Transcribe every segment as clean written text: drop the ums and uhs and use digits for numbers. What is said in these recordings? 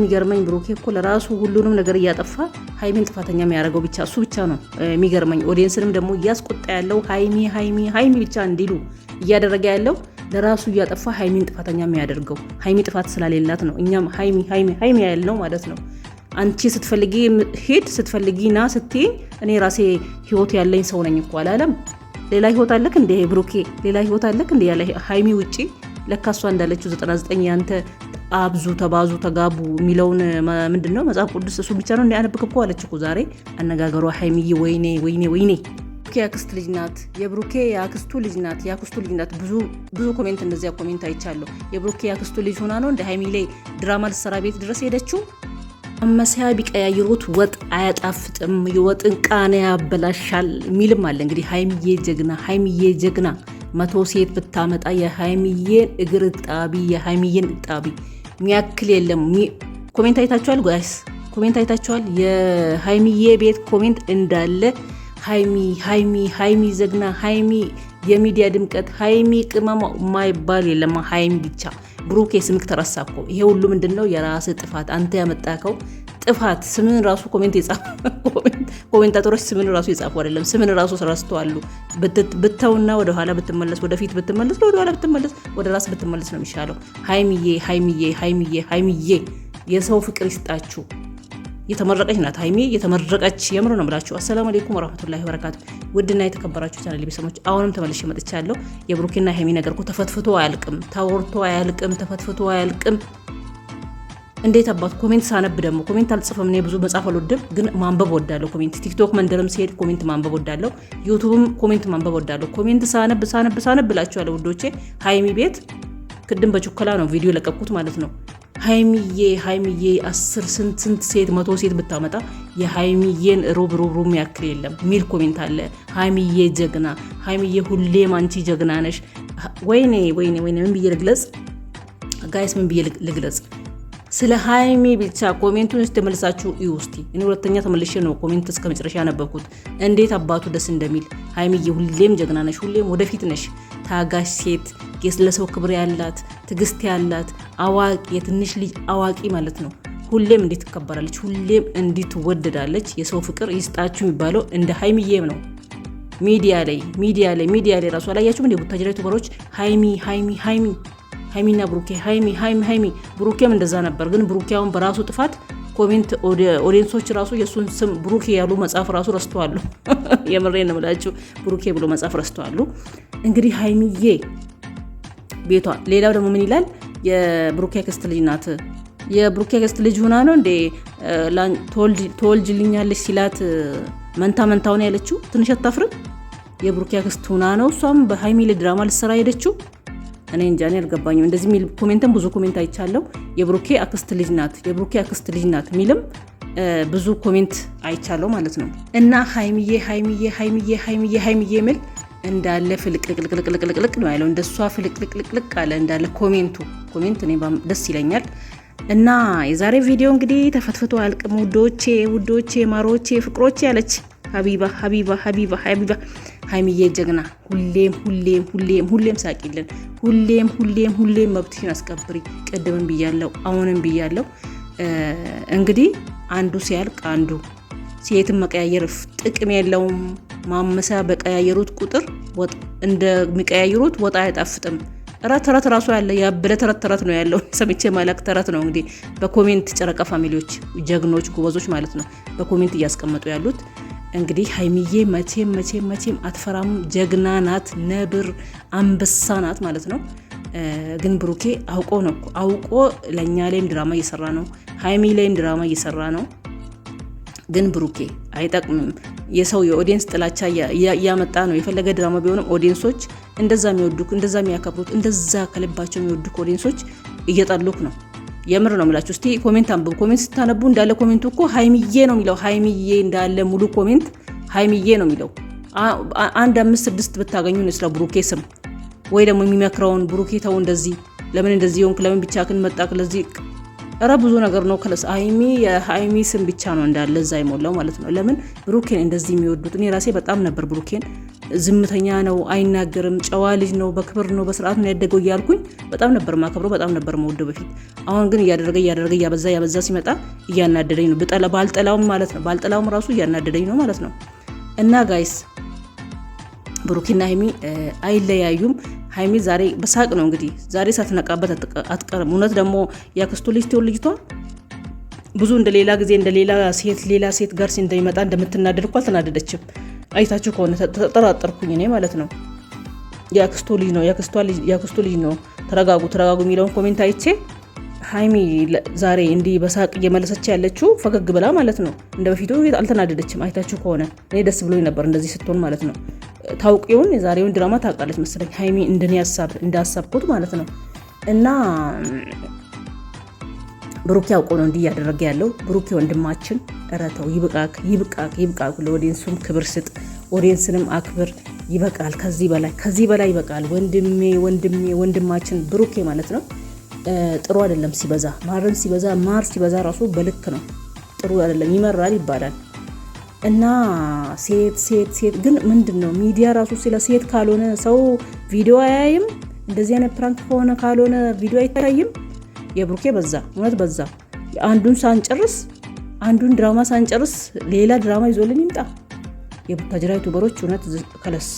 የሚገርመኝ ብሩኬ እኮ ለራሱ ሁሉንም ነገር እያጠፋ ሃይሚን ጥፋተኛ የሚያደርገው ብቻ እሱ ብቻ ነው የሚገርመኝ። ኦዲየንስንም ደግሞ እያስቆጣ ያለው ሃይሚ ብቻ እንዲሉ እያደረገ ያለው ለራሱ እያጠፋ ሃይሚን ጥፋተኛ የሚያደርገው ሃይሚ ጥፋት ስላሌላት ነው። እኛም ሃይሚ ያልነው ማለት ነው። አንቺ ስትፈልጊ ሄድ ስትፈልጊ ና ስትይ እኔ ራሴ ህይወት ያለኝ ሰው ነኝ እኮ አላለም። ሌላ ህይወት አለክ እንደ ብሩኬ ሌላ ህይወት አለክ እንደ ያለ ሃይሚ ውጪ ለካ እሷ እንዳለችው 99 ያንተ አብዙ ተባዙ ተጋቡ የሚለውን ምንድነው መጽሐፍ ቅዱስ እሱ ብቻ ነው እንዲያነብክ እኮ አለች እኮ ዛሬ አነጋገሯ። ሃይሚዬ ወይኔ የአክስት ልጅ ናት፣ የብሩኬ የአክስቱ ልጅ ናት፣ የአክስቱ ልጅ ናት። ብዙ ኮሜንት እንደዚያ ኮሜንት አይቻለሁ። የብሩኬ የአክስቱ ልጅ ሆና ነው እንደ ሃይሚ ላይ ድራማ ልትሰራ ቤት ድረስ ሄደችው። አመሳያ ቢቀያይሩት ወጥ አያጣፍጥም፣ የወጥን ቃና ያበላሻል የሚልም አለ። እንግዲህ ሃይሚዬ ጀግና 100 ሴት ብታመጣ የሃይሚዬን እግር ጣቢ የሃይሚዬን ጣቢ ሚያክል የለም። ኮሜንት አይታችኋል ጋይስ? ኮሜንት አይታችኋል? የሃይሚዬ ቤት ኮሜንት እንዳለ ሃይሚ ዘግና፣ ሃይሚ የሚዲያ ድምቀት፣ ሃይሚ ቅመማ ማይባል የለም። ሃይሚ ብቻ። ብሩኬ ስምክ ተረሳ እኮ። ይሄ ሁሉ ምንድነው? የራስ ጥፋት፣ አንተ ያመጣከው ጥፋት። ስምን ራሱ ኮሜንታተሮች ስምን ራሱ የጻፉ አይደለም፣ ስምን ራሱ ረስተዋል። ብተውና ወደ ኋላ ብትመለስ፣ ወደፊት ብትመለስ፣ ወደ ኋላ ብትመለስ፣ ወደ ራስ ብትመለስ ነው የሚሻለው። ሃይሚዬ የሰው ፍቅር ይስጣችሁ። የተመረቀች ናት ሃይሚ፣ የተመረቀች የምር ነው የምላችሁ። አሰላሙ አለይኩም ወራህመቱላሂ ወበረካቱ። ውድና የተከበራችሁ ቻናል ቤተሰቦች አሁንም ተመልሼ መጥቻለሁ። የብሩኬና ሃይሚ ነገር እኮ ተፈትፍቶ አያልቅም፣ ተወርቶ አያልቅም፣ ተፈትፍቶ አያልቅም። እንዴት አባት ኮሜንት ሳነብ ደግሞ ኮሜንት አልጽፍም። እኔ ብዙ መጻፍ አልወድም፣ ግን ማንበብ ወዳለሁ። ኮሜንት ቲክቶክ መንደርም ሲሄድ ኮሜንት ማንበብ ወዳለሁ፣ ዩቲዩብም ኮሜንት ማንበብ ወዳለሁ። ኮሜንት ሳነብ እላችኋለሁ ውዶቼ። ሃይሚ ቤት ቅድም በቹከላ ነው ቪዲዮ ለቀቁት ማለት ነው። ሃይሚዬ 10 ስንት ሴት 100 ሴት ብታመጣ የሃይሚዬን ሩብ ያክል የለም ሚል ኮሜንት አለ። ሃይሚዬ ጀግና፣ ሃይሚዬ ሁሌም አንቺ ጀግና ነሽ። ወይኔ ምን ብዬ ልግለጽ ጋይስ? ምን ብዬ ልግለጽ? ስለ ሃይሚ ብቻ ኮሜንቱን ተመልሳችሁ እዩ እስቲ። እኔ ሁለተኛ ተመልሼ ነው ኮሜንት እስከ መጨረሻ ያነበብኩት። እንዴት አባቱ ደስ እንደሚል። ሃይሚዬ ሁሌም ጀግና ነሽ፣ ሁሌም ወደፊት ነሽ። ታጋሽ ሴት፣ ለሰው ክብር ያላት፣ ትግስት ያላት፣ አዋቂ፣ የትንሽ ልጅ አዋቂ ማለት ነው። ሁሌም እንዴት ትከበራለች፣ ሁሌም እንዴት ትወደዳለች። የሰው ፍቅር ይስጣችሁ የሚባለው እንደ ሃይሚዬም ነው። ሚዲያ ላይ ራሱ አላያችሁም እንደ ቡታጅራ ዩቲዩበሮች ሃይሚና ብሩኬ ሃይሚ ብሩኬም እንደዛ ነበር። ግን ብሩኬ አሁን በራሱ ጥፋት ኮሜንት ኦዲየንሶች ራሱ የሱን ስም ብሩኬ ያሉ መጻፍ ራሱ ረስተዋሉ። የምሬን ነው የምላችሁ፣ ብሩኬ ብሎ መጻፍ ረስተዋሉ። እንግዲህ ሃይሚዬ ቤቷ። ሌላው ደግሞ ምን ይላል? የብሩኬ አክስት ልጅ ናት። የብሩኬ አክስት ልጅ ሆና ነው እንዴ ትወልጅልኛለች ሲላት መንታውን ያለችው? ትንሽ አታፍርም? የብሩኬ አክስት ሆና ነው እሷም በሃይሚ ላይ ድራማ ልትሰራ ሄደችው። እኔ እንጃ፣ እኔ አልገባኝም። እንደዚህ የሚል ኮሜንትም ብዙ ኮሜንት አይቻለሁ። የብሩኬ አክስት ልጅ ናት ሚልም ብዙ ኮሜንት አይቻለሁ ማለት ነው። እና ሃይሚዬ ሚል እንዳለ ፍልቅልቅልቅልቅልቅ ነው ያለው። እንደሷ ፍልቅልቅልቅ አለ እንዳለ ኮሜንት እኔ ደስ ይለኛል። እና የዛሬ ቪዲዮ እንግዲህ ተፈትፍቶ አያልቅም ውዶቼ ማሮቼ ፍቅሮቼ ያለች ሀቢባ ሃይሚዬ ጀግና፣ ሁሌም ሳቂልን፣ ሁሌም መብትሽን አስከብሪ። ቅድምም ብያለው፣ አሁንም ብያለው። እንግዲህ አንዱ ሲያልቅ አንዱ ሴትን መቀያየር ጥቅም የለውም። ማመሳያ በቀያየሩት ቁጥር እንደሚቀያየሩት ወጥ አይጣፍጥም። ተረት ራሱ ያለ ያበለ ተረት ነው ያለው። ሰምቼ ማላክ ተረት ነው እንግዲህ በኮሜንት ጨረቃ ፋሚሊዎች ጀግኖች ጎበዞች ማለት ነው በኮሜንት እያስቀመጡ ያሉት። እንግዲህ ሃይሚዬ መቼም አትፈራም፣ ጀግና ናት፣ ነብር አንበሳ ናት ማለት ነው። ግን ብሩኬ አውቆ ለእኛ ላይም ድራማ እየሰራ ነው፣ ሃይሚ ላይም ድራማ እየሰራ ነው። ግን ብሩኬ አይጠቅምም። የሰው የኦዲየንስ ጥላቻ እያመጣ ነው። የፈለገ ድራማ ቢሆንም ኦዲየንሶች እንደዛ የሚወዱክ፣ እንደዛ የሚያከብሩት፣ እንደዛ ከልባቸው የሚወዱክ ኦዲየንሶች እየጠሉክ ነው። የምር ነው የምላችሁ። እስቲ ኮሜንት አንብቡ። ኮሜንት ስታነቡ እንዳለ ኮሜንቱ እኮ ሃይሚዬ ነው የሚለው። ሃይሚዬ እንዳለ ሙሉ ኮሜንት ሃይሚዬ ነው የሚለው። 1 5 6 ብታገኙ ነው ስለ ብሩኬ ስም ወይ ደግሞ የሚመክረውን ብሩኬ ተው እንደዚህ ለምን እንደዚህ ሆንክ፣ ለምን ብቻህን መጣክ፣ ለዚህ ኧረ ብዙ ነገር ነው። ከለስ የሀይሚ ስም ብቻ ነው እንዳለ እዛ የሞላው ማለት ነው። ለምን ብሩኬን እንደዚህ የሚወዱት? እኔ ራሴ በጣም ነበር ብሩኬን ዝምተኛ ነው፣ አይናገርም፣ ጨዋ ልጅ ነው፣ በክብር ነው፣ በስርዓት ነው ያደገው እያልኩኝ በጣም ነበር ማከብረው፣ በጣም ነበር መወደው በፊት። አሁን ግን እያደረገ እያበዛ ሲመጣ እያናደደኝ ነው። ባልጠላውም ማለት ነው፣ ባልጠላውም ራሱ እያናደደኝ ነው ማለት ነው። እና ጋይስ ብሩኬና ሀይሚ አይለያዩም። ሀይሚ ዛሬ በሳቅ ነው እንግዲህ ዛሬ ሳትነቃበት አትቀርም። እውነት ደግሞ ያክስቱ ልጅ ትሆን ልጅቷ ብዙ እንደሌላ ጊዜ እንደሌላ ሴት ጋር እንደሚመጣ እንደምትናደድ እኮ አልተናደደችም። አይታችሁ ከሆነ ተጠራጠርኩኝ እኔ ማለት ነው። ያክስቱ ልጅ ነው ተረጋጉ የሚለውን ኮሜንት አይቼ ሀይሚ ዛሬ እንዲህ በሳቅ እየመለሰች ያለችው ፈገግ ብላ ማለት ነው። እንደ በፊቱ አልተናደደችም። አይታችሁ ከሆነ እኔ ደስ ብሎኝ ነበር እንደዚህ ስትሆን ማለት ነው። ታውቂውን የዛሬውን ድራማ ታውቃለች መሰለኝ ሀይሚ እንዳሳብኩት ማለት ነው። እና ብሩኬ አውቆ ነው እንዲህ እያደረገ ያለው። ብሩኬ ወንድማችን እረተው፣ ይብቃክ። ለኦዲየንሱም ክብር ስጥ፣ ኦዲየንስንም አክብር። ይበቃል፣ ከዚህ በላይ ይበቃል። ወንድማችን ብሩኬ ማለት ነው። ጥሩ አይደለም ሲበዛ፣ ማር ሲበዛ ራሱ በልክ ነው፣ ጥሩ አይደለም፣ ይመራል ይባላል። እና ሴት ግን ምንድን ነው ሚዲያ ራሱ ስለ ሴት ካልሆነ ሰው ቪዲዮ አያይም። እንደዚህ አይነት ፕራንክ ከሆነ ካልሆነ ቪዲዮ አይታይም። የብሩኬ በዛ፣ እውነት በዛ። አንዱን ድራማ ሳንጨርስ ሌላ ድራማ ይዞልን ይምጣ። የቡታጅራ ዩቱበሮች እውነት ከለስ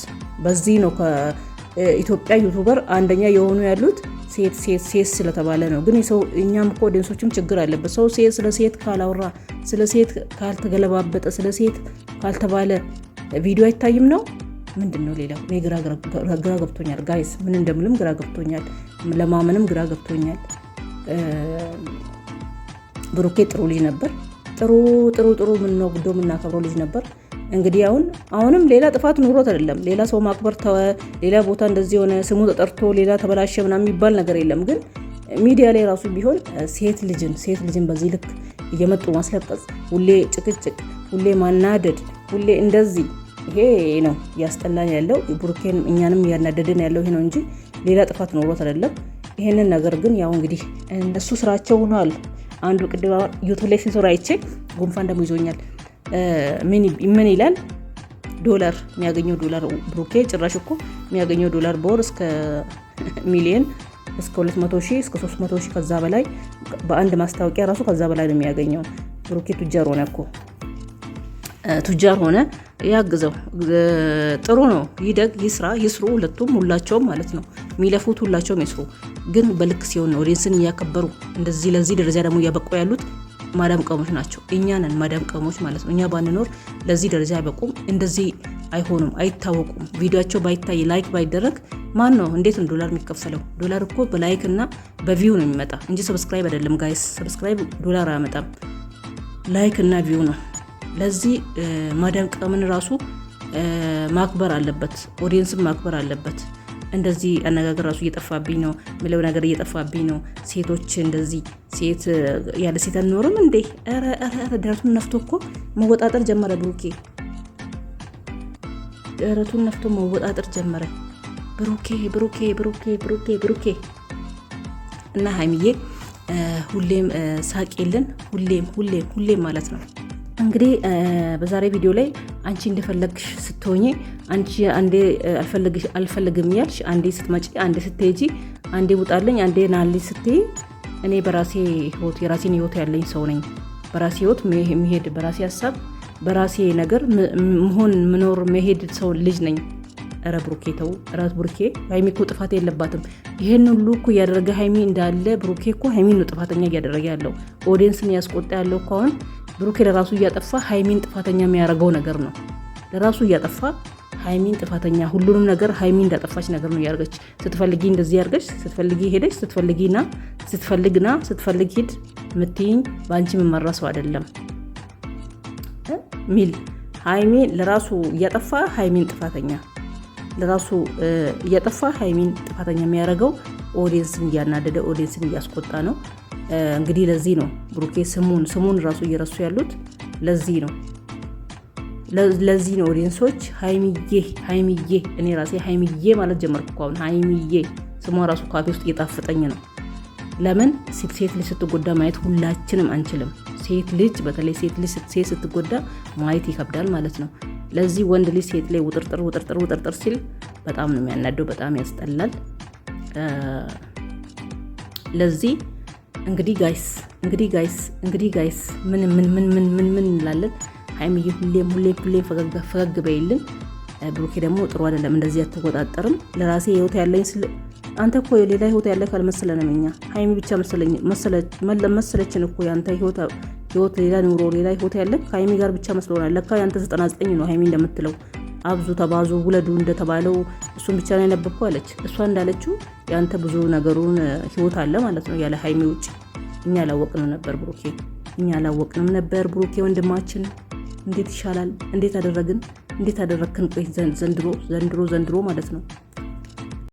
በዚህ ነው ከኢትዮጵያ ዩቱበር አንደኛ የሆኑ ያሉት ሴት ስለተባለ ነው። ግን እኛም እኮ ኦዲየንሶችም ችግር አለበት። ሰው ስለ ሴት ካላወራ፣ ስለ ሴት ካልተገለባበጠ፣ ስለ ሴት ካልተባለ ቪዲዮ አይታይም ነው። ምንድን ነው ሌላው? እኔ ግራ ገብቶኛል ጋይስ፣ ምን እንደምልም ግራ ገብቶኛል፣ ለማመንም ግራ ገብቶኛል። ብሩኬ ጥሩ ልጅ ነበር። ጥሩ የምናከብረው ልጅ ነበር። እንግዲህ አሁንም ሌላ ጥፋት ኑሮት አይደለም፣ ሌላ ሰው ማክበር ተወ፣ ሌላ ቦታ እንደዚህ የሆነ ስሙ ተጠርቶ ሌላ ተበላሸ ምናምን የሚባል ነገር የለም። ግን ሚዲያ ላይ ራሱ ቢሆን ሴት ልጅን በዚህ ልክ እየመጡ ማስለቀስ፣ ሁሌ ጭቅጭቅ፣ ሁሌ ማናደድ፣ ሁሌ እንደዚህ፣ ይሄ ነው እያስጠላን ያለው። ብሩኬን እኛንም እያናደድን ያለው ይሄ ነው እንጂ ሌላ ጥፋት ኑሮት አይደለም። ይሄንን ነገር ግን ያው እንግዲህ እነሱ ስራቸው ሆኗል። አንዱ ቅድማ ዩቱብ ላይ ሲሰራ አይቼ ጉንፋን ደግሞ ይዞኛል። ምን ይላል? ዶላር የሚያገኘው ዶላር ብሩኬ ጭራሽ እኮ የሚያገኘው ዶላር በወር እስከ ሚሊዮን እስከ 200 ሺህ እስከ 300 ሺህ ከዛ በላይ በአንድ ማስታወቂያ ራሱ ከዛ በላይ ነው የሚያገኘው። ብሩኬ ቱጃር ሆነ እኮ ቱጃር ሆነ። ያግዘው፣ ጥሩ ነው። ይደግ፣ ይስሩ፣ ሁላቸውም ማለት ነው። የሚለፉት ሁላቸውም ይስሩ። ግን በልክ ሲሆን ነው ኦዲየንስን እያከበሩ እንደዚህ ለዚህ ደረጃ ደግሞ እያበቁ ያሉት ማዳም ቀሞች ናቸው። እኛ ነን ማዳም ቀሞች ማለት ነው። እኛ ባንኖር ለዚህ ደረጃ አይበቁም፣ እንደዚህ አይሆኑም፣ አይታወቁም። ቪዲዮቸው ባይታይ ላይክ ባይደረግ ማን ነው እንዴት ነው ዶላር የሚከፈለው? ዶላር እኮ በላይክ እና በቪው ነው የሚመጣ እንጂ ሰብስክራይብ አይደለም ጋይስ። ሰብስክራይብ ዶላር አያመጣም፣ ላይክ እና ቪው ነው። ለዚህ ማዳም ቀምን ራሱ ማክበር አለበት፣ ኦዲየንስም ማክበር አለበት። እንደዚህ አነጋገር ራሱ እየጠፋብኝ ነው፣ ምለው ነገር እየጠፋብኝ ነው። ሴቶች እንደዚህ ያለ ሴት አልኖርም እንዴ? ኧረ ደረቱን ነፍቶ እኮ መወጣጠር ጀመረ ብሩኬ። ደረቱን ነፍቶ መወጣጠር ጀመረ ብሩኬ። እና ሀይሚዬ ሁሌም ሳቂልን፣ ሁሌም ማለት ነው። እንግዲህ በዛሬ ቪዲዮ ላይ አንቺ እንደፈለግሽ ስትሆኚ፣ አንቺ አንዴ አልፈልግም ያልሽ፣ አንዴ ስትመጪ፣ አንዴ ስትሄጂ፣ አንዴ ውጣልኝ፣ አንዴ ናልኝ ስትይ፣ እኔ በራሴ ህይወት የራሴን ህይወት ያለኝ ሰው ነኝ። በራሴ ህይወት መሄድ፣ በራሴ ሀሳብ፣ በራሴ ነገር መሄድ ሰው ልጅ ነኝ። ኧረ ብሩኬ ተው፣ ኧረ ብሩኬ። ሀይሚ እኮ ጥፋት የለባትም። ይሄን ሁሉ እኮ እያደረገ ሀይሚ እንዳለ ብሩኬ እኮ ሀይሚን ነው ጥፋተኛ እያደረገ ያለው። ኦዲየንስን ያስቆጣ ያለው እኮ አሁን ብሩኬ ለራሱ እያጠፋ ሀይሚን ጥፋተኛ የሚያደርገው ነገር ነው። ለራሱ እያጠፋ ሀይሚን ጥፋተኛ፣ ሁሉንም ነገር ሀይሚ እንዳጠፋች ነገር ነው እያደረገች። ስትፈልጊ እንደዚህ ያርገች፣ ስትፈልጊ ሄደች፣ ስትፈልግ ሂድ ምትይኝ በአንቺ የምመራ ሰው አይደለም ሚል ሀይሚ ለራሱ እያጠፋ ሀይሚን ጥፋተኛ የሚያደርገው ኦዲየንስን እያናደደ ኦዲየንስን እያስቆጣ ነው። እንግዲህ ለዚህ ነው ብሩኬ ስሙን ራሱ እየረሱ ያሉት። ለዚህ ነው ኦዲየንሶች ሀይሚዬ እኔ ራሴ ሀይሚዬ ማለት ጀመርኩ እኮ አሁን። ሀይሚዬ ስሟ ራሱ ካፌ ውስጥ እየጣፈጠኝ ነው። ለምን ሴት ልጅ ስትጎዳ ማየት ሁላችንም አንችልም። ሴት ልጅ በተለይ ሴት ልጅ ስትጎዳ ማየት ይከብዳል ማለት ነው። ለዚህ ወንድ ልጅ ሴት ላይ ውጥርጥር ሲል በጣም ነው የሚያናደው፣ በጣም ያስጠላል። ለዚህ እንግዲህ ጋይስ ምን እንላለን? ሀይሚዬ ሁሌም ፈገግ በይልን። ብሩኬ ደግሞ ጥሩ አይደለም፣ እንደዚህ አትቆጣጠርም። ለራሴ ህይወት ያለኝ አንተ እኮ ሌላ ህይወት ያለ ካልመሰለንም እኛ ሀይሚ ብቻ መሰለችን እኮ ያንተ ህይወት ሌላ ኑሮ ሌላ ህይወት ያለ ከሀይሚ ጋር ብቻ መስሎናል። ለካ ያንተ 99 ነው። ሀይሚ እንደምትለው አብዙ ተባዙ ውለዱ እንደተባለው እሱን ብቻ ነው የነበርኩ አለች። እሷ እንዳለችው ያንተ ብዙ ነገሩን ህይወት አለ ማለት ነው ያለ ሀይሚ ውጭ። እኛ አላወቅንም ነበር ብሩኬ ወንድማችን። እንዴት ይሻላል? እንዴት አደረግን? ቆይ ዘንድሮ ማለት ነው